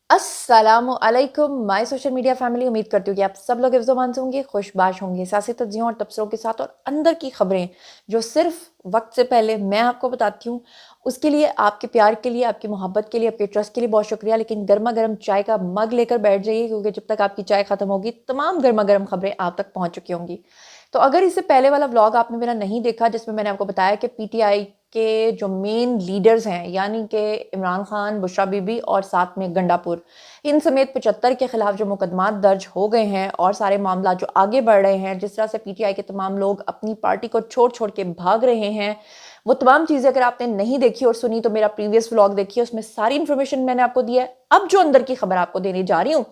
अस्सलामु अलैकुम my social media family. उम्मीद करती हूँ कि आप सब लोग हिफ्ज़-ओ-मान से होंगे, खुशबाश होंगे, सियासी तज्ज़ियों और तबसरों के साथ, और अंदर की खबरें जो सिर्फ वक्त से पहले मैं आपको बताती हूँ, उसके लिए, आपके प्यार के लिए, आपकी मोहब्बत के लिए, आपके ट्रस्ट के लिए बहुत शुक्रिया। लेकिन गर्मा गर्म चाय का मग लेकर बैठ जाइए, क्योंकि जब तक आपकी चाय खत्म होगी तमाम गर्मा गर्म खबरें आप तक पहुँच चुकी होंगी। तो अगर इससे पहले वाला व्लॉग आपने मेरा नहीं देखा, जिसमें मैंने आपको बताया कि पीटीआई के जो मेन लीडर्स हैं, यानी कि इमरान खान, बुशरा बीबी और साथ में गंडापुर, इन समेत 75 के खिलाफ जो मुकदमात दर्ज हो गए हैं और सारे मामला जो आगे बढ़ रहे हैं, जिस तरह से पीटीआई के तमाम लोग अपनी पार्टी को छोड़ छोड़ के भाग रहे हैं, वो तमाम चीज़ें अगर आपने नहीं देखी और सुनी तो मेरा प्रीवियस व्लॉग देखिए, उसमें सारी इन्फॉर्मेशन मैंने आपको दी है। अब जो अंदर की खबर आपको देने जा रही हूँ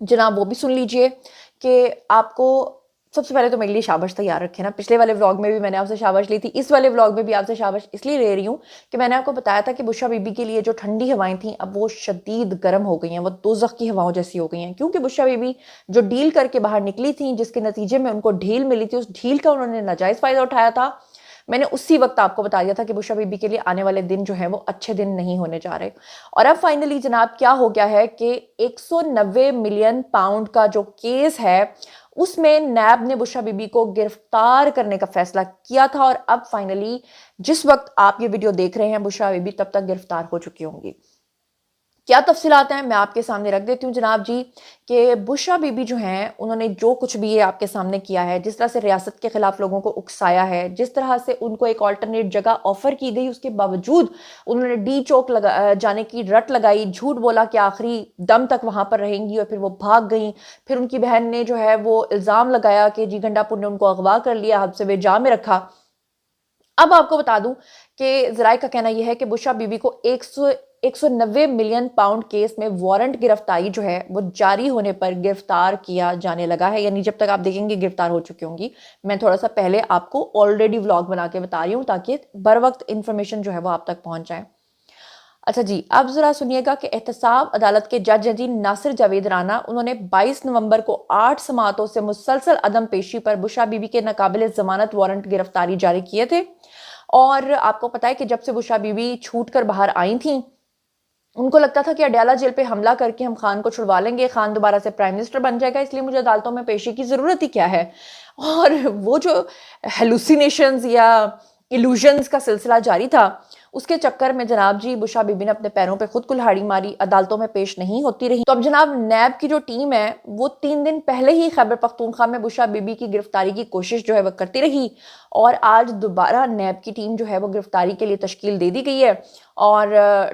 जनाब, वो भी सुन लीजिए कि आपको सबसे पहले तो मेरे लिए शाबाश तैयार रखे ना। पिछले वाले व्लॉग में भी मैंने आपसे शाबाश ली थी, इस वाले व्लॉग में भी आपसे शाबाश इसलिए ले रही हूँ कि मैंने आपको बताया था कि बुशरा बीबी के लिए जो ठंडी हवाएं थी, अब वो शदीद गर्म हो गई हैं, वो दोज़ख की हवाओं जैसी हो गई हैं। क्योंकि बुशरा बीबी जो डील करके बाहर निकली थी, जिसके नतीजे में उनको ढील मिली थी, उस ढील का उन्होंने नाजायज़ फ़ायदा उठाया था। मैंने उसी वक्त आपको बता दिया था कि बुशरा बीबी के लिए आने वाले दिन जो है वो अच्छे दिन नहीं होने जा रहे। और अब फाइनली जनाब क्या हो गया है कि 190 मिलियन पाउंड का जो केस है, उसमें नैब ने बुशरा बीबी को गिरफ्तार करने का फैसला किया था। और अब फाइनली जिस वक्त आप ये वीडियो देख रहे हैं, बुशरा बीबी तब तक गिरफ्तार हो चुकी होंगी। क्या तफसीलात हैं मैं आपके सामने रख देती हूँ जनाब जी, कि बुशरा बीबी जो हैं, उन्होंने जो कुछ भी ये आपके सामने किया है, जिस तरह से रियासत के खिलाफ लोगों को उकसाया है, जिस तरह से उनको एक ऑल्टरनेट जगह ऑफर की गई, उसके बावजूद उन्होंने डी चौक जाने की रट लगाई, झूठ बोला कि आखिरी दम तक वहां पर रहेंगी, और फिर वो भाग गई। फिर उनकी बहन ने जो है वो इल्ज़ाम लगाया कि जी गंडापुर ने उनको अगवा कर लिया, हद से बेजा में रखा। अब आपको बता दूं कि ज़राए का कहना यह है कि बुशरा बीबी को 190 मिलियन पाउंड केस में वारंट गिरफ्तारी जो है वो जारी होने पर गिरफ्तार किया जाने लगा है। यानी जब तक आप देखेंगे गिरफ्तार हो चुकी होंगी। मैं थोड़ा सा पहले आपको ऑलरेडी व्लॉग बना के बता रही हूँ, ताकि बर वक्त इन्फॉर्मेशन जो है वो आप तक पहुंच जाए। अच्छा जी, अब जरा सुनिएगा कि एहतसाब अदालत के जज जी नासिर जावेद राना, उन्होंने 22 नवंबर को 8 समातों से मुसलसल अदम पेशी पर बुशरा बीबी के नाकाबिल जमानत वारंट गिरफ्तारी जारी किए थे। और आपको पता है कि जब से बुशरा बीबी छूट कर बाहर आई थी, उनको लगता था कि अडयाला जेल पे हमला करके हम खान को छुड़वा लेंगे, खान दोबारा से प्राइम मिनिस्टर बन जाएगा, इसलिए मुझे अदालतों में पेशी की ज़रूरत ही क्या है। और वो जो हेलुसिनेशंस या इल्यूजन्स का सिलसिला जारी था, उसके चक्कर में जनाब जी बुशरा बीबी ने अपने पैरों पे खुद कुल्हाड़ी मारी, अदालतों में पेश नहीं होती रही। तो अब जनाब नैब की जो टीम है, वो 3 दिन पहले ही खैबर पख्तूनख्वा में बुशरा बीबी की गिरफ्तारी की कोशिश जो है वो करती रही, और आज दोबारा नैब की टीम जो है वो गिरफ्तारी के लिए तश्कील दे दी गई है। और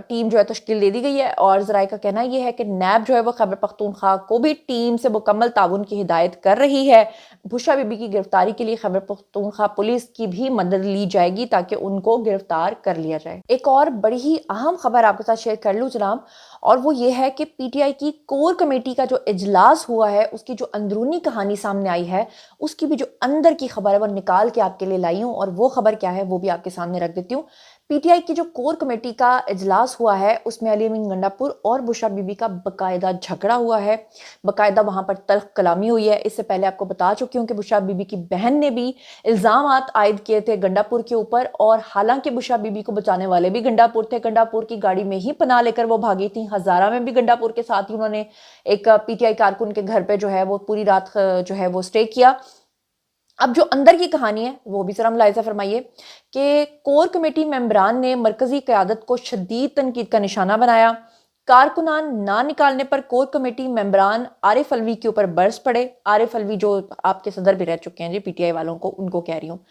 टीम जो है तश्कील दे दी गई है, और ज़राए का कहना यह है कि नैब जो है वो खैबर पख्तूनख्वा को भी टीम से मुकम्मल ताउन की हिदायत कर रही है। बुशरा बीबी की गिरफ्तारी के लिए खैबर पख्तूनख्वा पुलिस की भी मदद ली जाएगी, ताकि उनको गिरफ्तार कर लिया जाए। एक और बड़ी ही अहम खबर आपके साथ शेयर कर लूँ जनाब, और वो ये है कि पीटीआई की कोर कमेटी का जो इजलास हुआ है, उसकी जो अंदरूनी कहानी सामने आई है, उसकी भी जो अंदर की खबर है वो निकाल के आपके लिए लाई हूँ। और वो खबर क्या है वो भी आपके सामने रख देती हूँ। पीटीआई की जो कोर कमेटी का इजलास हुआ है, उसमें अली अमीन गंडापुर और बुशरा बीबी का बकायदा झगड़ा हुआ है, बकायदा वहां पर तल्ख कलामी हुई है। इससे पहले आपको बता चुकी हूँ कि बुशरा बीबी की बहन ने भी इल्जामात आयद किए थे गंडापुर के ऊपर, और हालांकि बुशरा बीबी को बचाने वाले भी गंडापुर थे, गंडापुर की गाड़ी में ही पनाह लेकर वो भागी थी। हजारा में भी गंडापुर के साथ ही उन्होंने एक पीटीआई कारकुन के घर पे जो है वो पूरी रात जो है वो स्टे किया। अब जो अंदर की कहानी है वो भी जरा मुलाहिजा फरमाइए कि कोर कमेटी मेंबरान ने मरकजी क़यादत को शदीद तनकीद का निशाना बनाया। कारकुनान ना निकालने पर कोर कमेटी मेंबरान आरिफ अलवी के ऊपर बरस पड़े। आरिफ अलवी जो आपके सदर भी रह चुके हैं जी पीटीआई वालों को, उनको कह रही हूँ।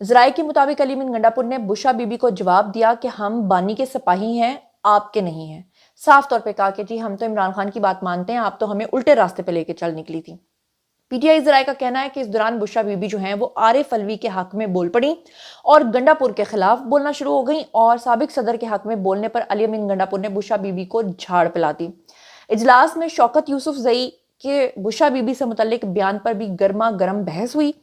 जराये के मुताबिक अली बिन गंडापुर ने बुशरा बीबी को जवाब दिया कि हम बानी के सिपाही हैं, आपके नहीं हैं। साफ तौर पर कहा कि जी हम तो इमरान खान की बात मानते हैं, आप तो हमें उल्टे रास्ते पे लेके चल निकली थी। पीटीआई जराये का कहना है कि इस दौरान बुशरा बीबी जो हैं वो आरिफ अलवी के हक में बोल पड़ी और गंडापुर के खिलाफ बोलना शुरू हो गई, और साबिक सदर के हक में बोलने पर अली अमीन गंडापुर ने बुशरा बीबी को झाड़ पिला दी। इजलास में शौकत यूसुफ जई के बुशरा बीबी से मुतल्लिक बयान पर भी गर्मा गर्म बहस हुई।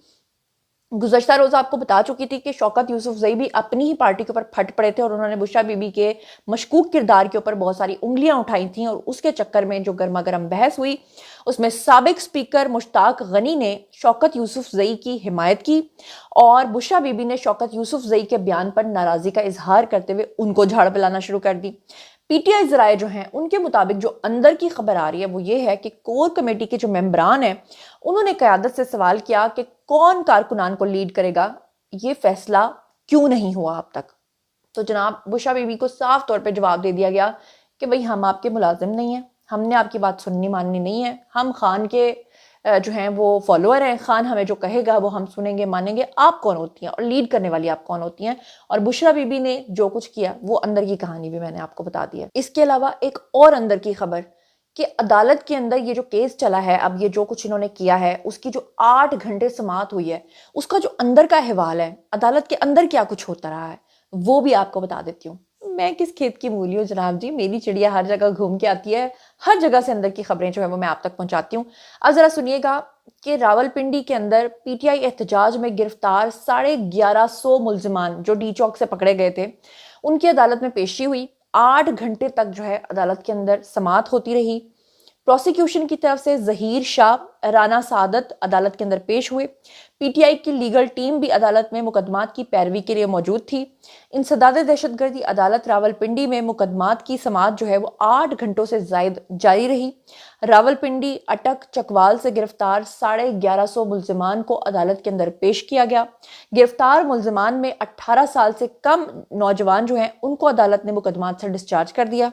गुज़श्ता रोज़ आपको बता चुकी थी कि शौकत यूसुफ जई भी अपनी ही पार्टी के ऊपर फट पड़े थे, और उन्होंने बुशरा बीबी के मशकूक किरदार के ऊपर बहुत सारी उंगलियां उठाई थी, और उसके चक्कर में जो गर्मा गर्म बहस हुई, उसमें साबिक स्पीकर मुश्ताक गनी ने शौकत यूसुफ जई की हिमायत की, और बुशरा बीबी ने शौकत यूसुफ जई के बयान पर नाराज़गी का इजहार करते हुए उनको झाड़ पिलाना शुरू कर दी। پی ٹی آئی ذرائع جو ہیں ان کے مطابق جو اندر کی خبر آ رہی ہے وہ یہ ہے کہ کور کمیٹی کے جو ممبران ہیں انہوں نے قیادت سے سوال کیا کہ کون کارکنان کو لیڈ کرے گا، یہ فیصلہ کیوں نہیں ہوا اب تک؟ تو جناب بشرا بی بی کو صاف طور پہ جواب دے دیا گیا کہ بھئی ہم آپ کے ملازم نہیں ہیں، ہم نے آپ کی بات سننی ماننی نہیں ہے، ہم خان کے جو ہیں وہ فالوور ہیں، خان ہمیں جو کہے گا وہ ہم سنیں گے مانیں گے، آپ کون ہوتی ہیں اور لیڈ کرنے والی آپ کون ہوتی ہیں؟ اور بشرا بی بی نے جو کچھ کیا وہ اندر کی کہانی بھی میں نے آپ کو بتا دی ہے۔ اس کے علاوہ ایک اور اندر کی خبر کہ عدالت کے اندر یہ جو کیس چلا ہے، اب یہ جو کچھ انہوں نے کیا ہے اس کی جو 8 گھنٹے سماعت ہوئی ہے اس کا جو اندر کا احوال ہے، عدالت کے اندر کیا کچھ ہوتا رہا ہے وہ بھی آپ کو بتا دیتی ہوں۔ میں کس کھیت کی مولی ہوں جناب جی، میری چڑیا ہر جگہ گھوم کے آتی ہے، ہر جگہ سے اندر کی خبریں جو ہے وہ میں آپ تک پہنچاتی ہوں۔ اب ذرا سنیے گا کہ راول پنڈی کے اندر پی ٹی آئی احتجاج میں گرفتار 1150 ملزمان جو ڈی چوک سے پکڑے گئے تھے ان کی عدالت میں پیشی ہوئی، 8 گھنٹے تک جو ہے عدالت کے اندر سماعت ہوتی رہی۔ پروسیکیوشن کی طرف سے ظہیر شاہ، رانا سعادت عدالت کے اندر پیش ہوئے۔ پی ٹی آئی کی لیگل ٹیم بھی عدالت میں مقدمات کی پیروی کے لیے موجود تھی۔ انسداد دہشت گردی عدالت راول پنڈی میں مقدمات کی سماعت جو ہے وہ 8 گھنٹوں سے زائد جاری رہی۔ راول پنڈی، اٹک، چکوال سے گرفتار 1150 ملزمان کو عدالت کے اندر پیش کیا گیا۔ گرفتار ملزمان میں 18 سال سے کم نوجوان جو ہیں ان کو عدالت نے مقدمات سے ڈسچارج کر دیا،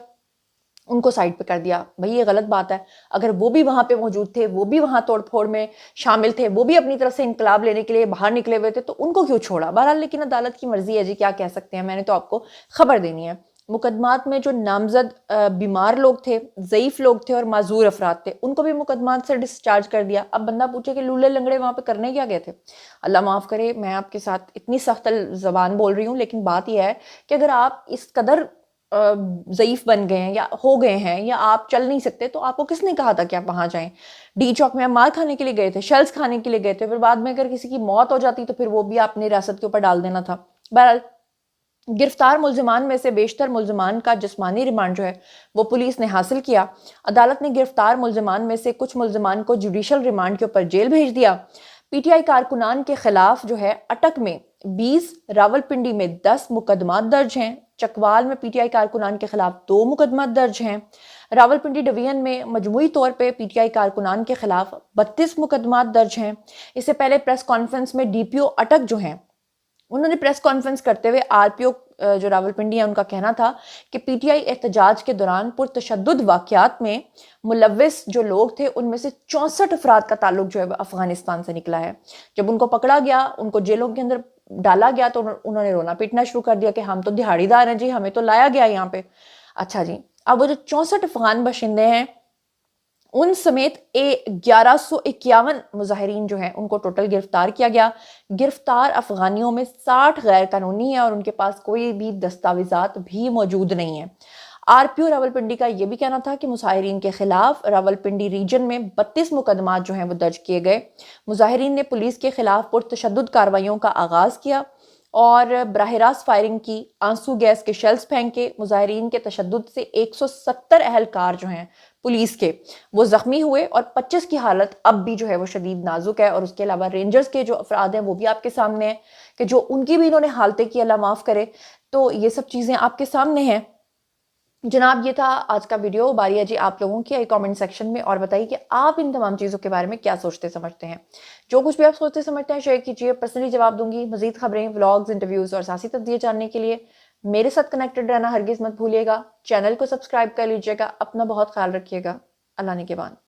ان کو سائڈ پہ کر دیا۔ بھئی یہ غلط بات ہے، اگر وہ بھی وہاں پہ موجود تھے، وہ بھی وہاں توڑ پھوڑ میں شامل تھے، وہ بھی اپنی طرف سے انقلاب لینے کے لیے باہر نکلے ہوئے تھے تو ان کو کیوں چھوڑا؟ بہرحال لیکن عدالت کی مرضی ہے جی، کیا کہہ سکتے ہیں، میں نے تو آپ کو خبر دینی ہے۔ مقدمات میں جو نامزد بیمار لوگ تھے، ضعیف لوگ تھے اور معذور افراد تھے ان کو بھی مقدمات سے ڈسچارج کر دیا۔ اب بندہ پوچھے کہ لولے لنگڑے وہاں پہ کرنے کیا گئے تھے؟ اللہ معاف کرے میں آپ کے ساتھ اتنی سخت زبان بول رہی ہوں، لیکن بات یہ ہے کہ اگر آپ اس قدر ضعیف بن گئے ہیں یا ہو گئے ہیں یا آپ چل نہیں سکتے تو آپ کو کس نے کہا تھا کہ آپ وہاں جائیں؟ ڈی چوک میں آپ مار کھانے کے لیے گئے تھے، شیلز کھانے کے لیے گئے تھے، پھر بعد میں اگر کسی کی موت ہو جاتی تو پھر وہ بھی آپ نے ریاست کے اوپر ڈال دینا تھا۔ بہرحال گرفتار ملزمان میں سے بیشتر ملزمان کا جسمانی ریمانڈ جو ہے وہ پولیس نے حاصل کیا۔ عدالت نے گرفتار ملزمان میں سے کچھ ملزمان کو جوڈیشل ریمانڈ کے اوپر جیل بھیج دیا۔ پی ٹی آئی کارکنان کے خلاف جو ہے اٹک میں 20، راول پنڈی میں 10 مقدمات درج ہیں۔ چکوال میں پی ٹی آئی کارکنان کے خلاف 2 مقدمات درج ہیں۔ راول پنڈی ڈویژن میں مجموعی طور پہ پی ٹی آئی کارکنان کے خلاف 32 مقدمات درج ہیں۔ اس سے پہلے پریس کانفرنس میں ڈی پی او اٹک جو ہیں انہوں نے پریس کانفرنس کرتے ہوئے آر پی او جو راول پنڈی ہے ان کا کہنا تھا کہ پی ٹی آئی احتجاج کے دوران پرتشدد واقعات میں ملوث جو لوگ تھے ان میں سے 64 افراد کا تعلق جو ہے افغانستان سے نکلا ہے۔ جب ان کو پکڑا گیا، ان کو جیلوں کے اندر ڈالا گیا تو انہوں نے رونا پیٹنا شروع کر دیا کہ ہم تو دہاڑی دار ہیں جی، ہمیں تو لایا گیا یہاں پہ۔ اچھا جی، اب وہ جو 64 افغان باشندے ہیں ان سمیت 1151 مظاہرین جو ہیں ان کو ٹوٹل گرفتار کیا گیا۔ گرفتار افغانیوں میں 60 غیر قانونی ہیں اور ان کے پاس کوئی بھی دستاویزات بھی موجود نہیں ہیں۔ آر پی او راول پنڈی کا یہ بھی کہنا تھا کہ مظاہرین کے خلاف راول پنڈی ریجن میں 32 مقدمات جو ہیں وہ درج کیے گئے۔ مظاہرین نے پولیس کے خلاف پرتشدد کارروائیوں کا آغاز کیا اور براہ راست فائرنگ کی، آنسو گیس کے شیلز پھینکے۔ مظاہرین کے تشدد سے 170 اہلکار جو ہیں پولیس کے وہ زخمی ہوئے اور 25 کی حالت اب بھی جو ہے وہ شدید نازک ہے۔ اور اس کے علاوہ رینجرز کے جو افراد ہیں وہ بھی آپ کے سامنے ہیں کہ جو ان کی بھی انہوں نے حالتیں کی، اللہ معاف کرے۔ تو یہ سب چیزیں آپ کے سامنے ہیں جناب۔ یہ تھا آج کا ویڈیو، باری ہے جی آپ لوگوں کی، کامنٹ سیکشن میں اور بتائیے کہ آپ ان تمام چیزوں کے بارے میں کیا سوچتے سمجھتے ہیں۔ جو کچھ بھی آپ سوچتے سمجھتے ہیں شیئر کیجیے، پرسنلی جواب دوں گی۔ مزید خبریں، ولاگز، انٹرویوز اور سیاسی تجزیے جاننے کے لیے میرے ساتھ کنیکٹڈ رہنا ہرگز مت بھولیے گا۔ چینل کو سبسکرائب کر لیجیے گا۔ اپنا بہت خیال رکھیے گا۔ اللہ نگہبان۔